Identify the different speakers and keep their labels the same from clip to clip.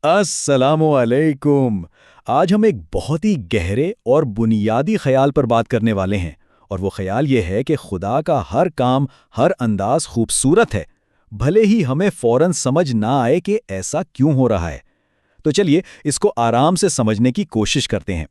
Speaker 1: अस्सलामुअलैकुम। आज हम एक बहुत ही गहरे और बुनियादी ख्याल पर बात करने वाले हैं। और वो ख्याल ये है कि खुदा का हर काम, हर अंदाज खूबसूरत है, भले ही हमें फौरन समझ ना आए कि ऐसा क्यों हो रहा है। तो चलिए इसको आराम से समझने की कोशिश करते हैं।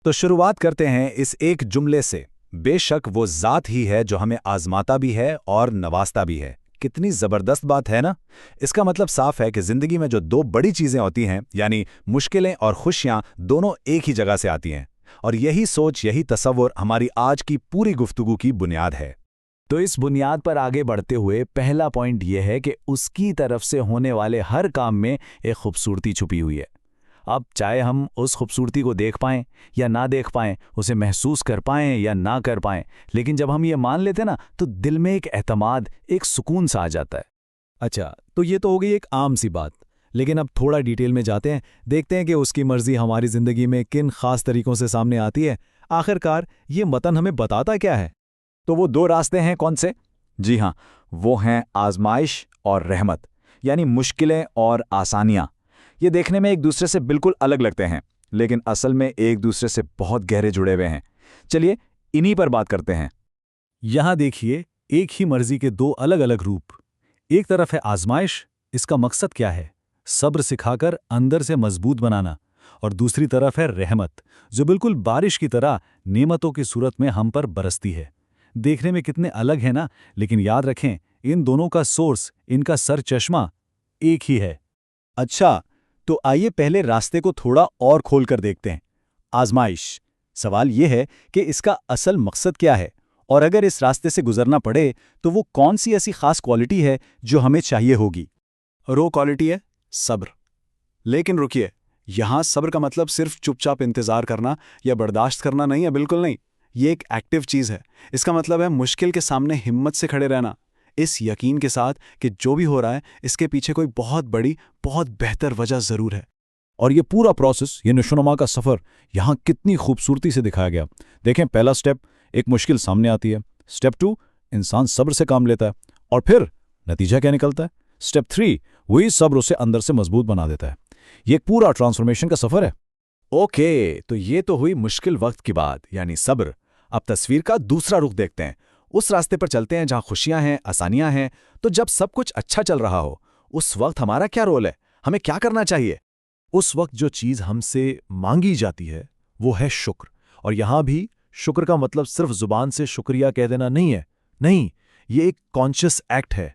Speaker 2: तो शुरुआत करते हैं इस एक जुमले से। बेशक वो ज़ात ही है जो हमें आजमाता भी है और नवाजता भी है। कितनी ज़बरदस्त बात है ना। इसका मतलब साफ है कि ज़िंदगी में जो दो बड़ी चीज़ें होती हैं, यानी मुश्किलें और खुशियां, दोनों एक ही जगह से आती हैं। और यही सोच, यही तसव्वुर हमारी आज की पूरी गुफ्तगू की बुनियाद है। तो इस बुनियाद पर आगे बढ़ते हुए पहला पॉइंट यह है कि उसकी तरफ से होने वाले हर काम में एक खूबसूरती छुपी हुई है। अब चाहे हम उस खूबसूरती को देख पाएं या ना देख पाएं, उसे महसूस कर पाएं या ना कर पाएं, लेकिन जब हम ये मान लेते ना तो दिल में एक एतमाद, एक सुकून सा आ जाता है।
Speaker 1: अच्छा, तो ये तो हो गई एक आम सी बात। लेकिन अब थोड़ा डिटेल में जाते हैं, देखते हैं कि उसकी मर्जी हमारी ज़िंदगी में किन खास तरीकों से सामने आती है। आखिरकार ये मतन हमें बताता क्या है?
Speaker 2: तो वो दो रास्ते हैं कौन से? जी हाँ, वो हैं आजमाइश और रहमत, यानी मुश्किलें और आसानियाँ। ये देखने में एक दूसरे से बिल्कुल अलग लगते हैं, लेकिन असल में एक दूसरे से बहुत गहरे जुड़े हुए हैं। चलिए इन्हीं पर बात करते हैं।
Speaker 1: यहाँ देखिए, एक ही मर्जी के दो अलग अलग रूप। एक तरफ है आजमाइश, इसका मकसद क्या है? सब्र सिखाकर अंदर से मजबूत बनाना। और दूसरी तरफ है रहमत, जो बिल्कुल बारिश की तरह नेमतों की सूरत में हम पर बरसती है। देखने में कितने अलग है ना, लेकिन याद रखें, इन दोनों का सोर्स, इनका सर चश्मा एक ही है। अच्छा, तो आइए पहले रास्ते को थोड़ा और खोलकर देखते हैं। आजमाइश। सवाल यह है कि इसका असल मकसद क्या है, और अगर इस रास्ते से गुजरना पड़े तो वो कौन सी ऐसी खास क्वालिटी है जो हमें चाहिए होगी?
Speaker 2: रो क्वालिटी है सब्र। लेकिन रुकिए, यहाँ सब्र का मतलब सिर्फ चुपचाप इंतजार करना या बर्दाश्त करना नहीं है, बिल्कुल नहीं। ये एक एक्टिव चीज़ है। इसका मतलब है मुश्किल के सामने हिम्मत से खड़े रहना, इस यकीन के साथ कि जो भी हो रहा है इसके पीछे कोई बहुत बड़ी, बहुत बेहतर वजह ज़रूर है।
Speaker 1: और ये पूरा प्रोसेस, ये नशोनुमा का सफ़र, यहाँ कितनी खूबसूरती से दिखाया गया। देखें, पहला स्टेप, एक मुश्किल सामने आती है। स्टेप 2, इंसान सब्र से काम लेता है। और फिर नतीजा क्या निकलता है? स्टेप 3, वही सब्र उसे अंदर से मजबूत बना देता है। ये एक पूरा ट्रांसफॉर्मेशन का सफ़र है।
Speaker 2: ओके, तो ये तो हुई मुश्किल वक्त की बात, यानी सब्र। अब तस्वीर का दूसरा रुख देखते हैं। उस रास्ते पर चलते हैं जहाँ खुशियाँ हैं, आसानियाँ हैं। तो जब सब कुछ अच्छा चल रहा हो, उस वक्त हमारा क्या रोल है? हमें क्या करना चाहिए?
Speaker 1: उस वक्त जो चीज़ हमसे मांगी जाती है वो है शुक्र। और यहाँ भी शुक्र का मतलब सिर्फ जुबान से शुक्रिया कह देना नहीं है। नहीं, ये एक कॉन्शियस एक्ट है।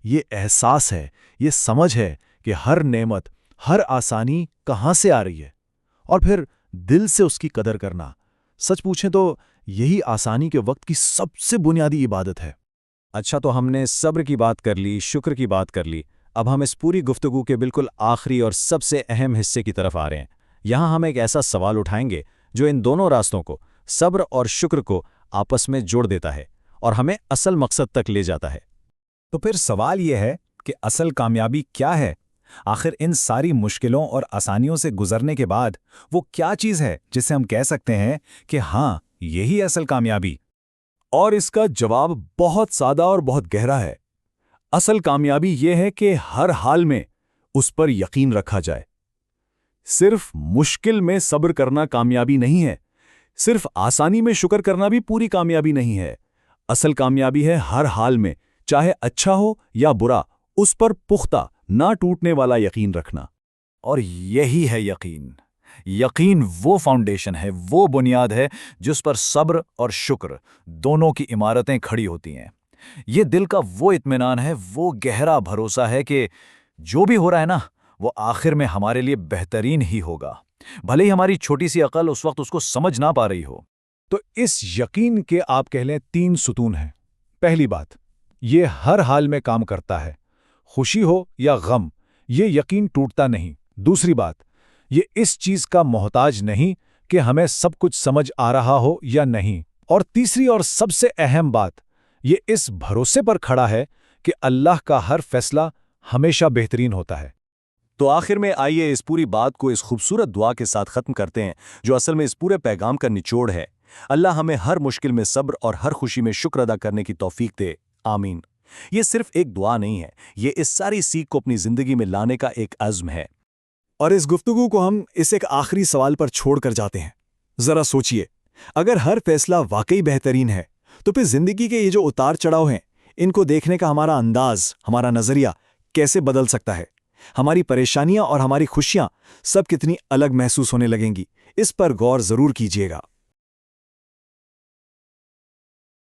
Speaker 1: ये एहसास है, ये समझ है कि हर नेमत, हर आसानी कहाँ से आ रही है, और फिर दिल से उसकी कदर करना। सच पूछें तो यही आसानी के वक्त की सबसे बुनियादी इबादत है।
Speaker 2: अच्छा, तो हमने सब्र की बात कर ली, शुक्र की बात कर ली। अब हम इस पूरी गुफ्तगू के बिल्कुल आखिरी और सबसे अहम हिस्से की तरफ आ रहे हैं। यहाँ हम एक ऐसा सवाल उठाएंगे जो इन दोनों रास्तों को, सब्र और शुक्र को, आपस में जोड़ देता है और हमें असल मकसद तक ले जाता है। तो फिर सवाल यह है कि असल कामयाबी क्या है? आखिर इन सारी मुश्किलों और आसानियों से गुजरने के बाद वो क्या चीज़ है जिसे हम कह सकते हैं कि हाँ, यही असल कामयाबी?
Speaker 1: और इसका जवाब बहुत सादा और बहुत गहरा है। असल कामयाबी यह है कि हर हाल में उस पर यकीन रखा जाए। सिर्फ मुश्किल में सब्र करना कामयाबी नहीं है, सिर्फ आसानी में शुक्र करना भी पूरी कामयाबी नहीं है। असल कामयाबी है हर हाल में, चाहे अच्छा हो या बुरा, उस पर पुख्ता, ना टूटने वाला यकीन रखना।
Speaker 2: और यही है यकीन। यकीन वो फाउंडेशन है, वो बुनियाद है जिस पर सब्र और शुक्र दोनों की इमारतें खड़ी होती हैं। ये दिल का वो इत्मीनान है, वो गहरा भरोसा है कि जो भी हो रहा है ना, वो आखिर में हमारे लिए बेहतरीन ही होगा, भले ही हमारी छोटी सी अकल उस वक्त उसको समझ ना पा रही हो।
Speaker 1: तो इस यकीन के आप कह लें 3 सुतून हैं। पहली बात, ये हर हाल में काम करता है, खुशी हो या गम, ये यकीन टूटता नहीं। दूसरी बात, ये इस चीज का मोहताज नहीं कि हमें सब कुछ समझ आ रहा हो या नहीं। और तीसरी और सबसे अहम बात, ये इस भरोसे पर खड़ा है कि अल्लाह का हर फैसला हमेशा बेहतरीन होता है।
Speaker 2: तो आखिर में आइए इस पूरी बात को इस खूबसूरत दुआ के साथ ख़त्म करते हैं, जो असल में इस पूरे पैगाम का निचोड़ है। अल्लाह हमें हर मुश्किल में सब्र और हर खुशी में शुक्र अदा करने की तौफीक दे। आमीन। ये सिर्फ एक दुआ नहीं है, ये इस सारी सीख को अपनी ज़िंदगी में लाने का एक अज़्म है।
Speaker 3: और इस गुफ्तगू को हम इस एक आखिरी सवाल पर छोड़कर जाते हैं। जरा सोचिए, अगर हर फैसला वाकई बेहतरीन है, तो फिर जिंदगी के ये जो उतार चढ़ाव हैं, इनको देखने का हमारा अंदाज, हमारा नजरिया कैसे बदल सकता है? हमारी परेशानियां और हमारी खुशियां सब कितनी अलग महसूस होने लगेंगी। इस पर गौर जरूर कीजिएगा।